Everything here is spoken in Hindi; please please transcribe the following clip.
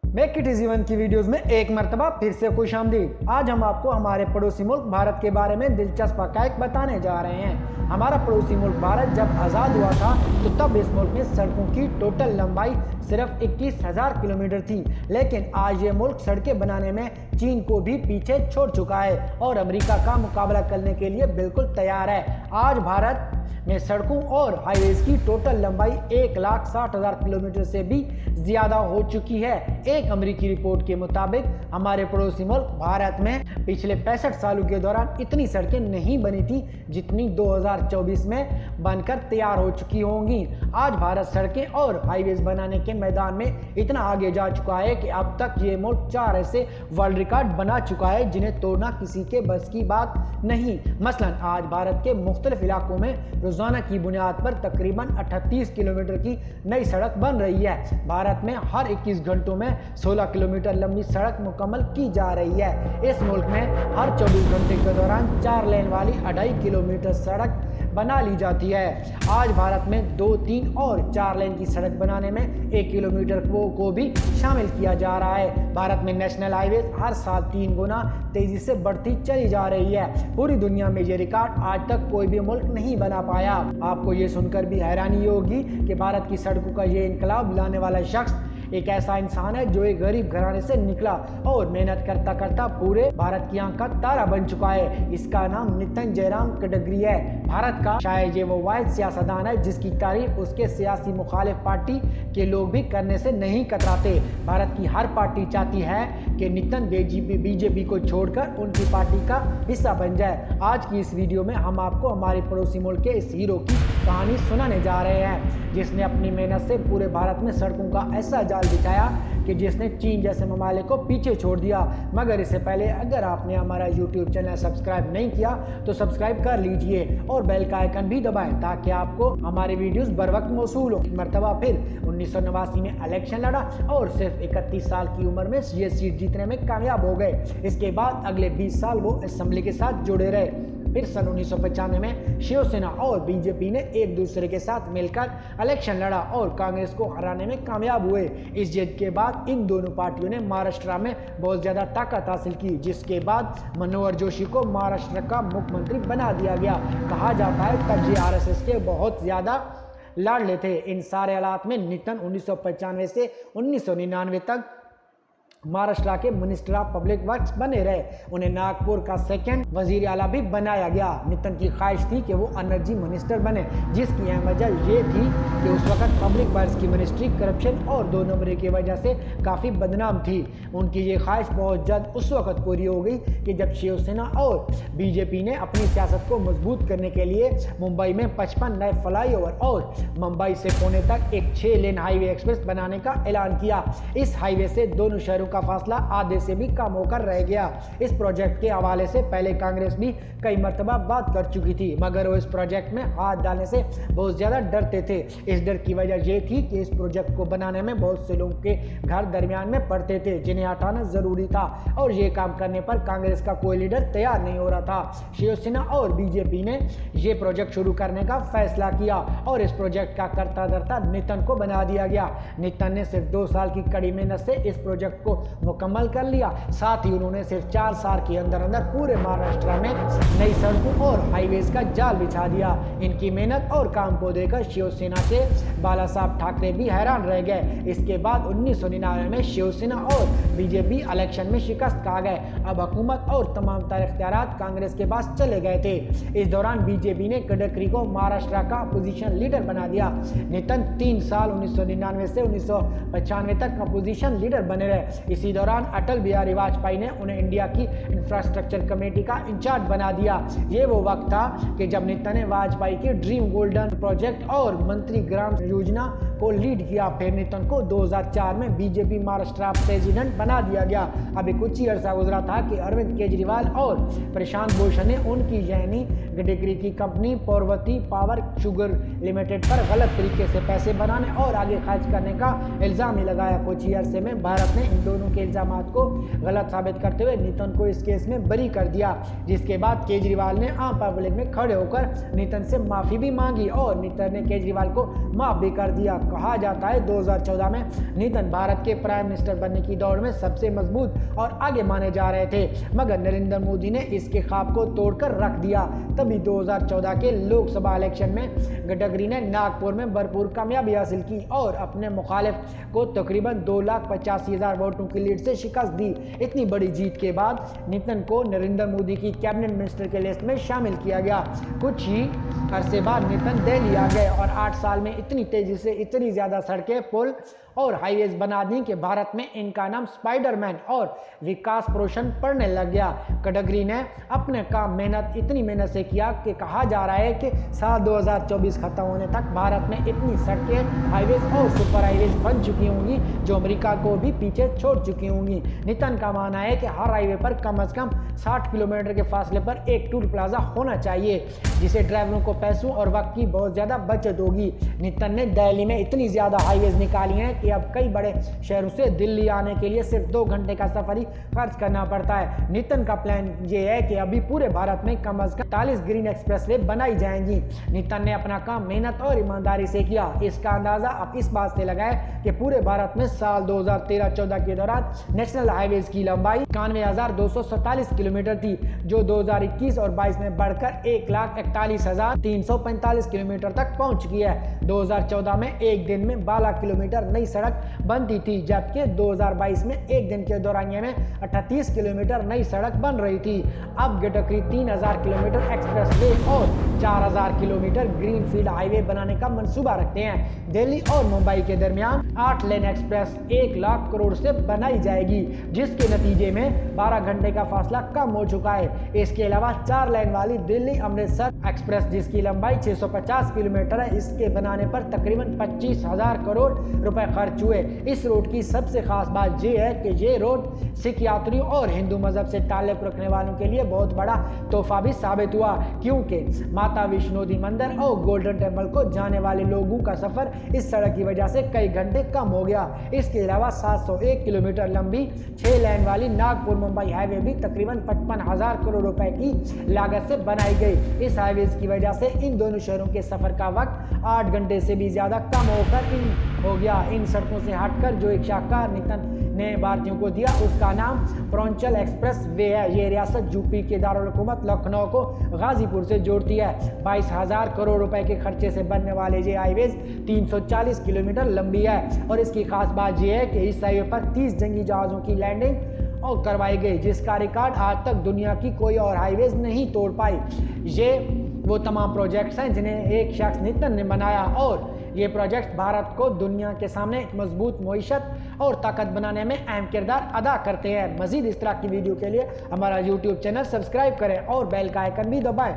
मेक इट इजी वन की वीडियोस में एक मर्तबा फिर से खुशामदीद। आज हम आपको हमारे पड़ोसी मुल्क भारत के बारे में दिलचस्प हक़ाइक़ बताने जा रहे हैं। हमारा पड़ोसी मुल्क भारत जब आज़ाद हुआ था तो तब इस मुल्क में सड़कों की टोटल लंबाई सिर्फ 21,000 किलोमीटर थी, लेकिन आज ये मुल्क सड़कें बनाने में चीन को भी पीछे छोड़ चुका है और अमेरिका का मुकाबला करने के लिए बिल्कुल तैयार है। आज भारत में सड़कों और हाईवेज की टोटल लंबाई 1,60,000 किलोमीटर से भी ज़्यादा हो चुकी है। एक अमेरिकी रिपोर्ट के मुताबिक हमारे पड़ोसी मुल्क भारत में पिछले 65 सालों के दौरान इतनी सड़कें नहीं बनी थी जितनी 2024 में बनकर तैयार हो चुकी होंगी। आज भारत सड़कें और हाईवेज बनाने के मैदान में इतना आगे जा चुका है कि अब तक ये मुल्क 4 ऐसे वर्ल्ड रिकॉर्ड बना चुका है जिन्हें तोड़ना किसी के बस की बात नहीं। मसलन आज भारत के मुख्तलिफ इलाकों में रोजाना की बुनियाद पर तकरीबन 38 किलोमीटर की नई सड़क बन रही है। भारत में हर 21 घंटों में 16 किलोमीटर लंबी सड़क मुकम्मल की जा रही है। इस मुल्क में हर 24 घंटे के दौरान 4 लेन वाली 2.5 किलोमीटर सड़क बना ली जाती है। आज भारत में 2, 3 और 4 लेन की सड़क बनाने में 1 किलोमीटर को भी शामिल किया जा रहा है। भारत में नेशनल हाईवेज हर साल 3 गुना तेजी से बढ़ती चली जा रही है। पूरी दुनिया में ये रिकॉर्ड आज तक कोई भी मुल्क नहीं बना पाया। आपको ये सुनकर भी हैरानी होगी कि भारत की सड़कों का ये इनकलाब लाने वाला शख्स एक ऐसा इंसान है जो एक गरीब घराने से निकला और मेहनत करता करता पूरे भारत की आंख का तारा बन चुका है। इसका नाम नितिन जयराम गडकरी है। भारत का शायद ये वो वाहिद सियासतदान है जिसकी तारीफ उसके सियासी मुखालिफ पार्टी के लोग भी करने से नहीं कतराते। भारत की हर पार्टी चाहती है कि नितिन बीजेपी को छोड़कर उनकी पार्टी का हिस्सा बन जाए। आज की इस वीडियो में हम आपको हमारे पड़ोसी मुल्क के इस हीरो की कहानी सुनाने जा रहे हैं जिसने अपनी मेहनत से पूरे भारत में सड़कों का ऐसा जाल बिछाया कि जिसने चीन जैसे ममालिक को पीछे छोड़ दिया। मगर इससे पहले अगर आपने हमारा YouTube चैनल सब्सक्राइब नहीं किया तो सब्सक्राइब कर लीजिए और बेल का आइकन भी दबाएं ताकि आपको हमारे वीडियोस बर वक्त मौसूल हो। मरतबा फिर 1989 में इलेक्शन लड़ा और सिर्फ 31 साल की उम्र में ये सीट जीतने में कामयाब हो गए। इसके बाद अगले 20 साल वो असेंबली के साथ जुड़े रहे। फिर सन 1995 में शिवसेना और बीजेपी ने एक दूसरे के साथ मिलकर इलेक्शन लड़ा और कांग्रेस को हराने में कामयाब हुए। इस जीत के बाद इन दोनों पार्टियों ने महाराष्ट्र में बहुत ज्यादा ताकत हासिल की, जिसके बाद मनोहर जोशी को महाराष्ट्र का मुख्यमंत्री बना दिया गया। कहा जाता है तब ये आरएसएस के बहुत ज्यादा लाडले थे। इन सारे हालात में नितिन 1995 से 1999 तक महाराष्ट्र के मिनिस्टर ऑफ पब्लिक वर्क्स बने रहे। उन्हें नागपुर का सेकंड वजीर आला भी बनाया गया। नितिन की ख्वाहिश थी कि वो एनर्जी मिनिस्टर बने, जिसकी अहम वजह ये थी कि उस वक्त पब्लिक वर्क्स की मिनिस्ट्री करप्शन और 2 नंबरी की वजह से काफ़ी बदनाम थी। उनकी ये ख्वाहिश बहुत जल्द उस वक्त पूरी हो गई कि जब शिवसेना और बीजेपी ने अपनी सियासत को मजबूत करने के लिए मुंबई में 55 नए फ्लाईओवर और मुंबई से पुणे तक एक 6 लेन हाईवे एक्सप्रेस बनाने का ऐलान किया। इस हाईवे से दोनों शहरों का फासला आधे से भी कम होकर रह गया। इस प्रोजेक्ट के हवाले से पहले कांग्रेस भी कई मर्तबा बात कर चुकी थी, मगर वो इस प्रोजेक्ट में हाथ डालने से बहुत ज्यादा डरते थे। इस डर की वजह ये थी कि इस प्रोजेक्ट को बनाने में बहुत से लोगों के घर दरमियान में पड़ते थे जिन्हें हटाना जरूरी था और ये काम करने पर कांग्रेस का कोई लीडर तैयार नहीं हो रहा था। शिवसेना और बीजेपी ने ये प्रोजेक्ट शुरू करने का फैसला किया और इस प्रोजेक्ट का करता धरता नितिन को बना दिया गया। नितिन ने सिर्फ 2 साल की कड़ी मेहनत से इस प्रोजेक्ट को मुकम्मल कर लिया। साथ ही उन्होंने सिर्फ 4 साल के अंदर अंदर पूरे महाराष्ट्र में नई सड़कों और हाईवेज का जाल बिछा दिया। इनकी मेहनत और काम को देखकर शिवसेना के बाला साहब ठाकरे भी हैरान रह गए। इसके बाद 1999 में शिवसेना और बीजेपी इलेक्शन में शिकस्त खा गए। अब हुकूमत और तमाम तर इख्तियारात कांग्रेस के पास चले गए थे। इस दौरान बीजेपी ने गडकरी को महाराष्ट्र का अपोजिशन लीडर बना दिया। नितिन 3 साल 1999 से 1995 तक अपोजिशन लीडर बने रहे। इसी दौरान अटल बिहारी वाजपेयी ने उन्हें इंडिया की इंफ्रास्ट्रक्चर कमेटी का इंचार्ज बना दिया। ये वो वक्त था कि जब नितिन ने वाजपेयी के ड्रीम गोल्डन प्रोजेक्ट और मंत्री ग्राम योजना को लीड किया। फिर नितिन को 2004 में बीजेपी महाराष्ट्र प्रेसिडेंट बना दिया गया। अभी कुछ ही अर्सा गुजरा था कि अरविंद केजरीवाल और प्रशांत भूषण ने उनकी यानी गडकरी की company Parvati power sugar limited पर गलत तरीके से पैसे बनाने और आगे खर्च करने का इल्जाम ही लगाया। कुछ ही अरसे में भारत ने इन दोनों के इल्जामात को गलत साबित करते हुए नितिन को इस केस में बरी कर दिया, जिसके बाद केजरीवाल ने आम पब्लिक में खड़े होकर नितिन से माफी भी मांगी और नितिन ने केजरीवाल को माफ भी कर दिया। कहा जाता है 2014 में नितिन भारत के प्राइम मिनिस्टर बनने की दौड़ में सबसे मजबूत और आगे माने जा रहे थे, मगर नरेंद्र मोदी ने इसके ख्वाब को तोड़कर रख दिया। तभी 2014 के लोकसभा इलेक्शन में गडकरी ने नागपुर में भरपूर कामयाबी हासिल की और अपने मुखालिफ को तकरीबन 2,85,000 वोटों की लीड से शिकस्त दी। इतनी बड़ी जीत के बाद नितिन को नरेंद्र मोदी की कैबिनेट मिनिस्टर के लिस्ट में शामिल किया गया। कुछ ही अरसे बाद नितिन दिल्ली आ गए और 8 साल में इतनी तेजी से इतनी ज्यादा सड़कें, पुल और हाईवेज बना दी कि भारत में इनका नाम स्पाइडरमैन और विकास प्रोशन पड़ने लग गया। गडकरी ने अपने काम इतनी मेहनत से किया कि कहा जा रहा है कि साल 2024 खत्म होने तक भारत में इतनी सड़कें, हाईवेज और सुपर हाईवेज बन चुकी होंगी जो अमेरिका को भी पीछे छोड़ चुकी होंगी। नितिन का मानना है कि हर हाईवे पर कम से कम 60 किलोमीटर के फासले पर एक टोल प्लाजा होना चाहिए, जिसे ड्राइवरों को पैसों और वक्त की बहुत ज्यादा बचत होगी। नितिन ने दिल्ली में इतनी ज्यादा हाईवेज निकाली हैं कि अब कई बड़े शहरों से दिल्ली आने के लिए सिर्फ 2 घंटे का सफर ही खर्च करना पड़ता है। नितिन का प्लान ये है कि अभी पूरे भारत में कम से कम 40 ग्रीन एक्सप्रेसवे बनाई जाएंगी। नितिन ने अपना काम मेहनत और ईमानदारी से किया। इसका अंदाजा अब इस बात से लगाए कि पूरे भारत में साल 2013-14 के दौरान नेशनल हाईवेज की लंबाई 91,247 किलोमीटर थी, जो 2021 और 22 में बढ़कर 1,41,345 किलोमीटर तक पहुंच चुकी है। 2014 में एक दिन में 12 किलोमीटर नई सड़क बनती थी, जबकि 2022 में एक दिन के दौरानिया में 38 किलोमीटर नई सड़क बन रही थी। अब गडकरी 3,000 किलोमीटर एक्सप्रेसवे और 4,000 किलोमीटर ग्रीनफील्ड हाईवे बनाने का मंसूबा रखते हैं। दिल्ली और मुंबई के दरमियान 8 लेन एक्सप्रेस 1 लाख करोड़ से बनाई जाएगी, जिसके नतीजे में 12 घंटे का फासला कम हो चुका है। इसके अलावा 4 लेन वाली दिल्ली अमृतसर एक्सप्रेस, जिसकी लंबाई 650 किलोमीटर है, इसके बनाने पर तकरीबन 25,000 करोड़ रुपए खर्च हुए। इस रोड की सबसे खास बात यह है कि ये रोड सिख यात्रियों और हिंदू मजहब से ताल्लुक रखने वालों के लिए बहुत बड़ा तोहफा भी साबित हुआ, क्योंकि माता वैष्णोदेवी मंदिर और गोल्डन टेम्पल को जाने वाले लोगों का सफर इस सड़क की वजह से कई घंटे कम हो गया। इसके अलावा 701 किलोमीटर लंबी 6 लेन वाली नागपुर मुंबई हाईवे भी तकरीबन 55,000 करोड़ रुपए की लागत से बनाई गई। इस हाईवे की वजह से इन दोनों शहरों के सफर का वक्त 8 घंटे से भी ज्यादा कम हो गया। इन सड़कों से हटकर जो एक शाहकार नितिन ने भारतीयों को दिया, उसका नाम पूर्वांचल एक्सप्रेस वे है। ये रियासत यूपी के दारुल हुकूमत लखनऊ को गाजीपुर से जोड़ती है। 22,000 करोड़ रुपए के खर्चे से बनने वाले ये हाईवेज 340 किलोमीटर लंबी है और इसकी खास बात यह है कि इस हाईवे पर 30 जंगी जहाजों की लैंडिंग और करवाई गई, जिसका रिकॉर्ड आज तक दुनिया की कोई और हाईवेज नहीं तोड़ पाई। ये वो तमाम प्रोजेक्ट्स हैं जिन्हें एक शख्स नितिन ने बनाया और ये प्रोजेक्ट भारत को दुनिया के सामने एक मजबूत मईशत और ताकत बनाने में अहम किरदार अदा करते हैं। मजीद इस तरह की वीडियो के लिए हमारा YouTube चैनल सब्सक्राइब करें और बेल का आइकन भी दबाएं।